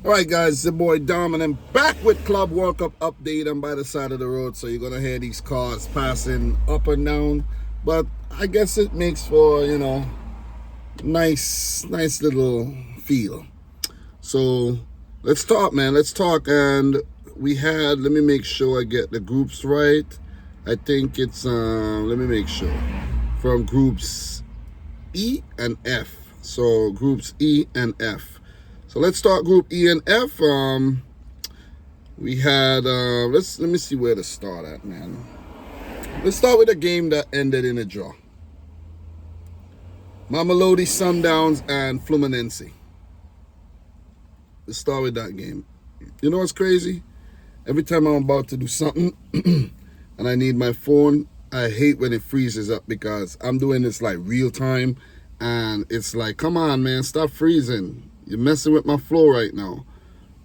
All right, guys, it's your boy Dom, and I'm back with Club World Cup update. I'm by the side of the road, so you're gonna hear these cars passing up and down. But I guess it makes for nice little feel. So let's talk, man. Let's talk. And we had. Let me make sure I get the groups right. I think it's. Let me make sure. From groups E and F. So groups E and F. So let's start Group E and F. We had let me see where to start at, man. Let's start with a game that ended in a draw. Mamelodi Sundowns and Fluminense. Let's start with that game. You know what's crazy? Every time I'm about to do something and I need my phone, I hate when it freezes up because I'm doing this like real time and it's like, come on, man, stop freezing. You're messing with my flow right now.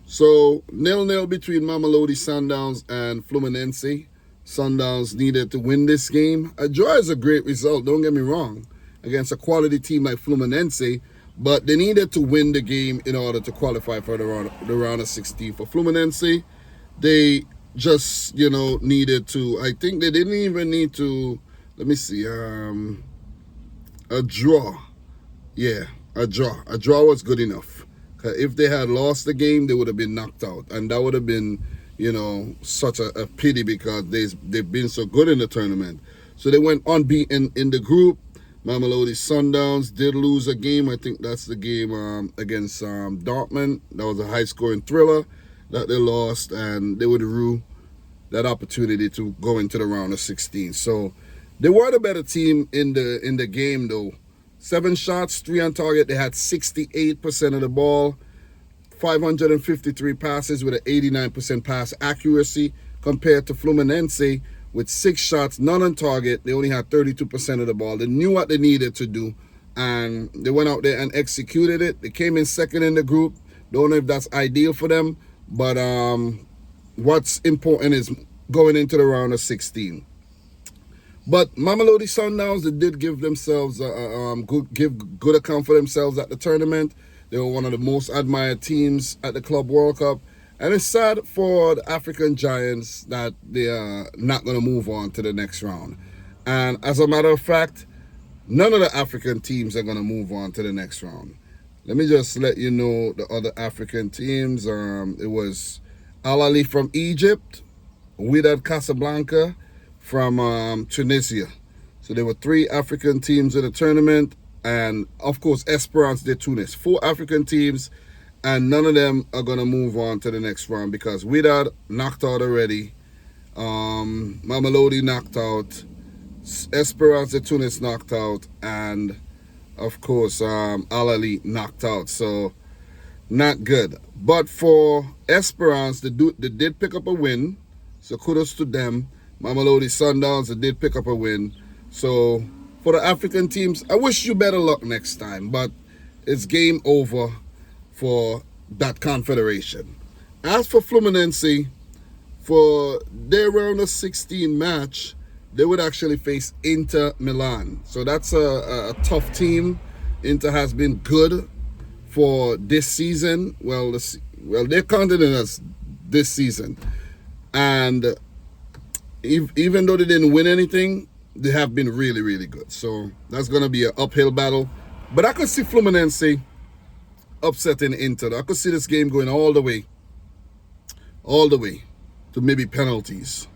So 0-0 between Mamelodi Sundowns and Fluminense. Sundowns needed to win this game. A draw is a great result, don't get me wrong, against a quality team like Fluminense, but they needed to win the game in order to qualify for the round of 16. For Fluminense, they just, needed to, I think they didn't even need to, let me see, a draw. Yeah, a draw. A draw was good enough. If they had lost the game, they would have been knocked out. And that would have been, such a pity because they've been so good in the tournament. So they went unbeaten in the group. Mamelodi Sundowns did lose a game. I think that's the game against Dortmund. That was a high-scoring thriller that they lost, and they would rue that opportunity to go into the round of 16. So they were the better team in the game, though. 7 shots, 3 on target. They had 68% of the ball, 553 passes with an 89% pass accuracy compared to Fluminense with 6 shots, none on target. They only had 32% of the ball. They knew what they needed to do, and they went out there and executed it. They came in second in the group. Don't know if that's ideal for them, but what's important is going into the round of 16. But Mamelodi Sundowns, they did give themselves good account for themselves at the tournament. They were one of the most admired teams at the Club World Cup. And it's sad for the African Giants that they are not going to move on to the next round. And as a matter of fact, none of the African teams are going to move on to the next round. Let me just let you know the other African teams. It was Al Ahly from Egypt, Wydad Casablanca from Tunisia. So there were 3 African teams in the tournament, and of course Esperance de Tunis. 4 African teams, and none of them are going to move on to the next round because Wydad knocked out already, Mamelodi knocked out, Esperance de Tunis knocked out, and of course Al Ahly knocked out. So not good. But for Esperance, they did pick up a win, so kudos to them. Mamelodi Sundowns, they did pick up a win. So for the African teams, I wish you better luck next time, but it's game over for that confederation. As for Fluminense, for their round of 16 match, they would actually face Inter Milan. So that's a tough team. Inter has been good for this season. Well, they're counted as this season. And even though they didn't win anything, they have been really, really good. So that's going to be an uphill battle. But I could see Fluminense upsetting Inter. I could see this game going all the way to maybe penalties.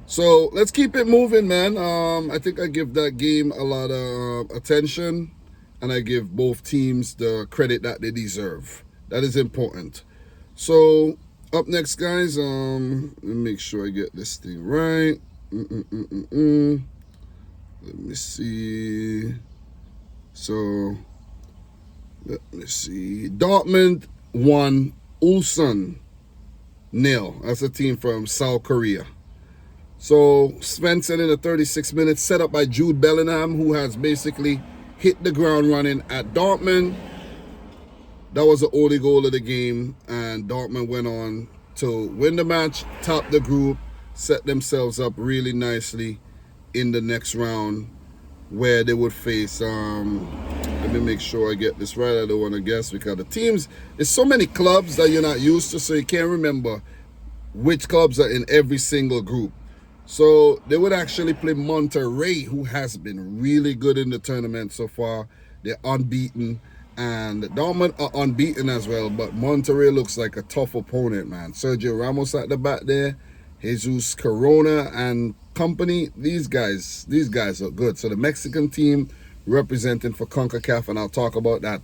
So let's keep it moving, man. I think I give that game a lot of attention, and I give both teams the credit that they deserve. That is important. So up next, guys, let me make sure I get this thing right. Let me see. So, let me see. Dortmund won, Ulsan 0. That's a team from South Korea. So, Svensson in the 36 minutes, set up by Jude Bellingham, who has basically hit the ground running at Dortmund. That was the only goal of the game, and Dortmund went on to win the match, top the group, set themselves up really nicely in the next round, where they would face, let Let me make sure I get this right. I don't want to guess because the teams, there's so many clubs that you're not used to, so you can't remember which clubs are in every single group. So they would actually play Monterrey, who has been really good in the tournament so far. They're unbeaten. And Dortmund are unbeaten as well, but Monterrey looks like a tough opponent, man. Sergio Ramos at the back there, Jesus Corona and company. These guys look good. So the Mexican team representing for CONCACAF, and I'll talk about that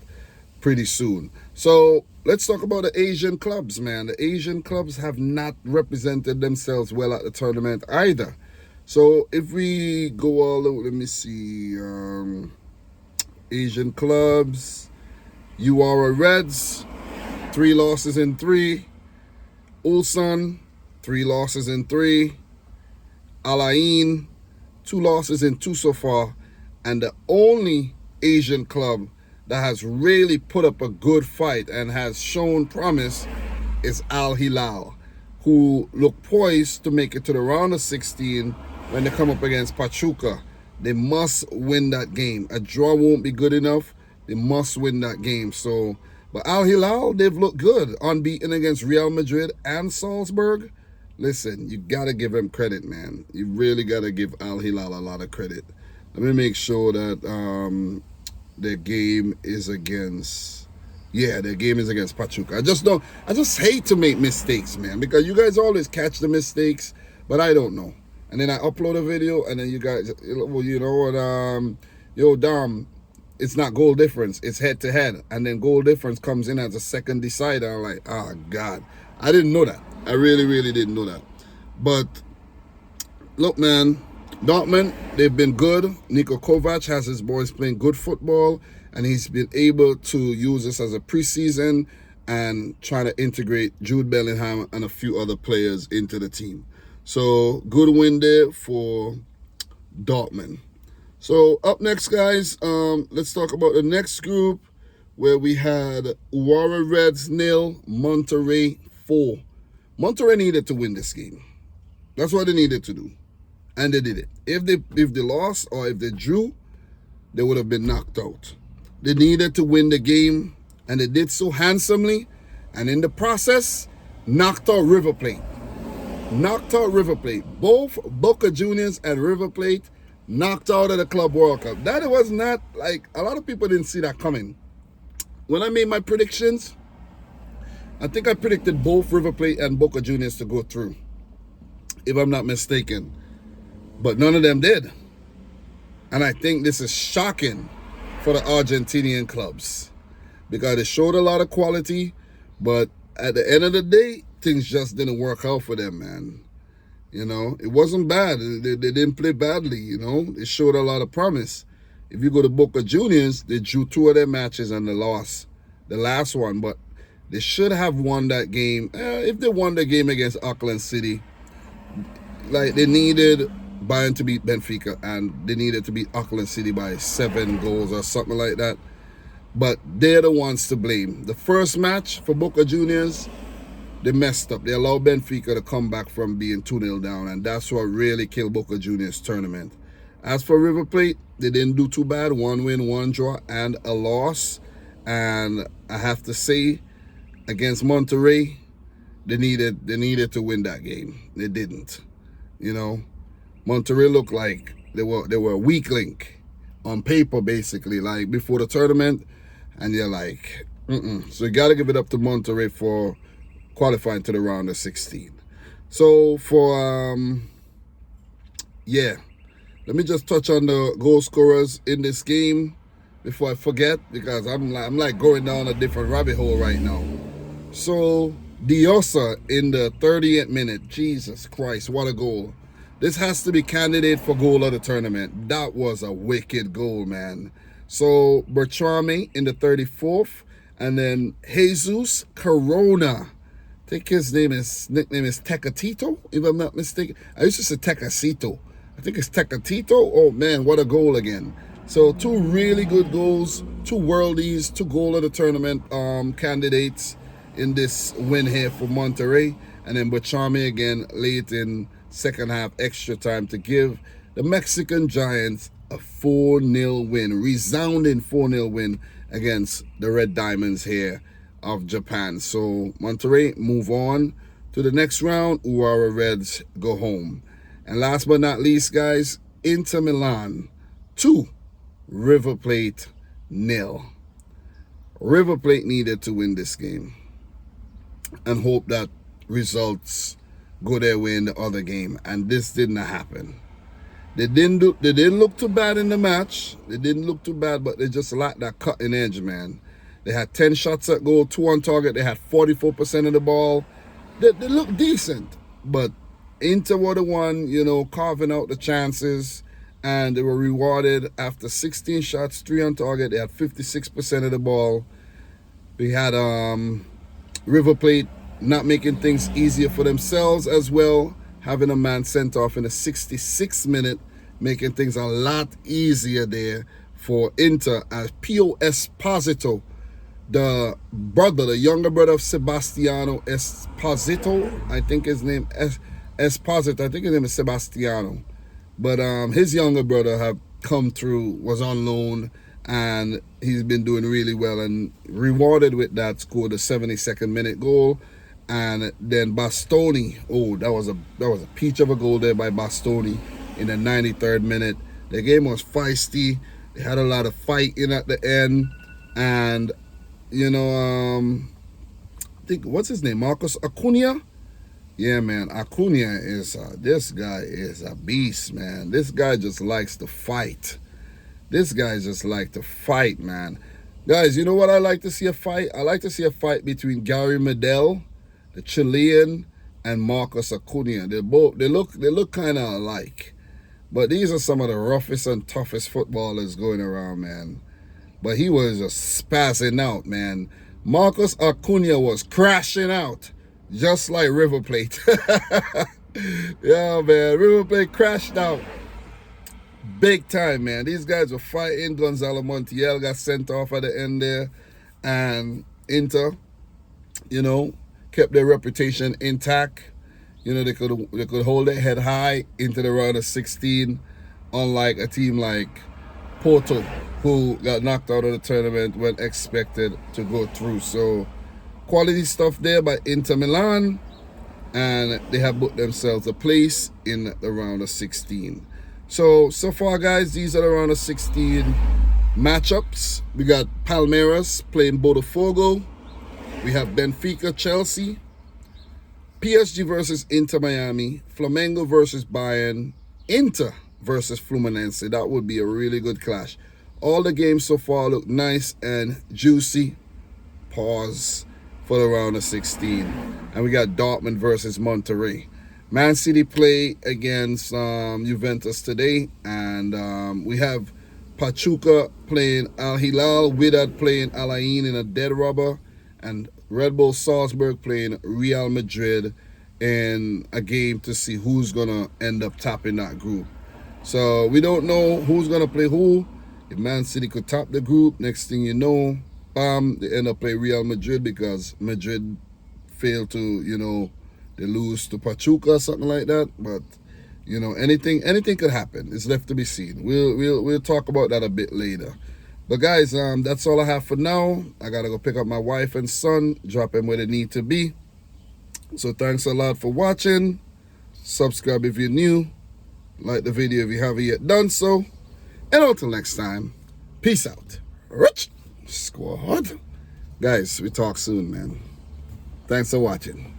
pretty soon. So let's talk about the Asian clubs, man. The Asian clubs have not represented themselves well at the tournament either. So if we go all the way, let me see, Asian clubs. URA Reds, 3 losses in 3. Ulsan, 3 losses in 3. Al Ain, 2 losses in 2 so far. And the only Asian club that has really put up a good fight and has shown promise is Al Hilal, who look poised to make it to the round of 16 when they come up against Pachuca. They must win that game. A draw won't be good enough. They must win that game. So, but Al Hilal, they've looked good. Unbeaten against Real Madrid and Salzburg. Listen, you got to give them credit, man. You really got to give Al Hilal a lot of credit. Let me make sure that their game is against... Yeah, their game is against Pachuca. I just hate to make mistakes, man, because you guys always catch the mistakes, but I don't know. And then I upload a video, and then you guys, well, you know what, yo, Dom, it's not goal difference, it's head-to-head. And then goal difference comes in as a second decider. I'm like, oh, God. I didn't know that. I really, really didn't know that. But, look, man, Dortmund, they've been good. Niko Kovac has his boys playing good football, and he's been able to use this as a preseason and trying to integrate Jude Bellingham and a few other players into the team. So, good win there for Dortmund. So up next, guys, let's talk about the next group where we had URA Reds 0, Monterrey 4. Monterrey needed to win this game. That's what they needed to do, and they did it. If they lost or if they drew, they would have been knocked out. They needed to win the game, and they did so handsomely, and in the process, knocked out River Plate. Both Boca Juniors and River Plate knocked out of the Club World Cup. That was not, like, a lot of people didn't see that coming. When I made my predictions, I think I predicted both River Plate and Boca Juniors to go through, if I'm not mistaken. But none of them did. And I think this is shocking for the Argentinian clubs, because they showed a lot of quality, but at the end of the day, things just didn't work out for them, man. You know, it wasn't bad. They didn't play badly, you know. They showed a lot of promise. If you go to Boca Juniors, they drew 2 of their matches and they lost the last one. But they should have won that game. If they won the game against Auckland City, like, they needed Bayern to beat Benfica, and they needed to beat Auckland City by 7 goals or something like that. But they're the ones to blame. The first match for Boca Juniors, they messed up. They allowed Benfica to come back from being 2-0 down, and that's what really killed Boca Juniors' tournament. As for River Plate, they didn't do too bad. 1 win, 1 draw, and a loss. And I have to say, against Monterrey, they needed to win that game. They didn't. You know, Monterrey looked like they were a weak link on paper, basically, like before the tournament, and you're like, So you got to give it up to Monterrey for qualifying to the round of 16. So for let me just touch on the goal scorers in this game before I forget, because I'm like going down a different rabbit hole right now. So Diosa in the 30th minute, Jesus Christ, what a goal. This has to be candidate for goal of the tournament. That was a wicked goal, man. So Bertrame in the 34th, and then Jesus Corona. I think his nickname is Tecatito, if I'm not mistaken. I used to say Tecacito. I think it's Tecatito. Oh man, what a goal again. So 2 really good goals, 2 worldies, 2 goal of the tournament candidates in this win here for Monterrey. And then Bertrame again late in second half extra time to give the Mexican Giants a 4-0 win, resounding 4-0 win against the Red Diamonds here of Japan. So Monterrey move on to the next round. Urawa Reds go home. And last but not least, guys, Inter Milan 2, River Plate 0. River Plate needed to win this game and hope that results go their way in the other game, and this didn't happen. They didn't look too bad in the match. They didn't look too bad, but they just lacked that cutting edge, man. They had 10 shots at goal, 2 on target. They had 44% of the ball. They looked decent, but Inter were the one, you know, carving out the chances, and they were rewarded after 16 shots, 3 on target. They had 56% of the ball. We had River Plate not making things easier for themselves as well, having a man sent off in the 66th minute, making things a lot easier there for Inter, as Pio Esposito, the younger brother of Sebastiano Esposito, I think his name Esposito, I think his name is Sebastiano, but his younger brother have come through, was on loan, and he's been doing really well, and rewarded with that, scored a 72nd minute goal. And then Bastoni, that was a peach of a goal there by Bastoni in the 93rd minute. The game was feisty. They had a lot of fighting at the end, and you know, I think, what's his name, Marcus Acuna? Yeah, man, Acuna is this guy is a beast, man. This guy just likes to fight. This guy just like to fight, man. Guys, you know what I like to see a fight? I like to see a fight between Gary Medel, the Chilean, and Marcus Acuna. They look kind of alike, but these are some of the roughest and toughest footballers going around, man. But he was just spazzing out, man. Marcus Acuna was crashing out, just like River Plate. Yeah, man, River Plate crashed out big time, man. These guys were fighting. Gonzalo Montiel got sent off at the end there, and Inter, you know, kept their reputation intact. You know, they could hold their head high into the round of 16, unlike a team like Porto, who got knocked out of the tournament when expected to go through. So quality stuff there by Inter Milan, and they have booked themselves a place in the round of 16. So far, guys, these are the round of 16 matchups. We got Palmeiras playing Botafogo. We have Benfica, Chelsea, PSG versus Inter Miami, Flamengo versus Bayern, Inter versus Fluminense. That would be a really good clash. All the games so far look nice and juicy. Pause for the round of 16. And we got Dortmund versus Monterrey. Man City play against Juventus today, and we have Pachuca playing Al Hilal, Wydad playing Al Ain in a dead rubber, and Red Bull Salzburg playing Real Madrid in a game to see who's going to end up topping that group. So we don't know who's going to play who. If Man City could top the group, next thing you know, bam, they end up playing Real Madrid because Madrid failed to, you know, they lose to Pachuca or something like that. But, you know, anything could happen. It's left to be seen. We'll talk about that a bit later. But guys, that's all I have for now. I gotta go pick up my wife and son, drop them where they need to be. So thanks a lot for watching. Subscribe if you're new. Like the video if you haven't yet done so. And until next time, peace out. Rich Squad. Guys, we talk soon, man. Thanks for watching.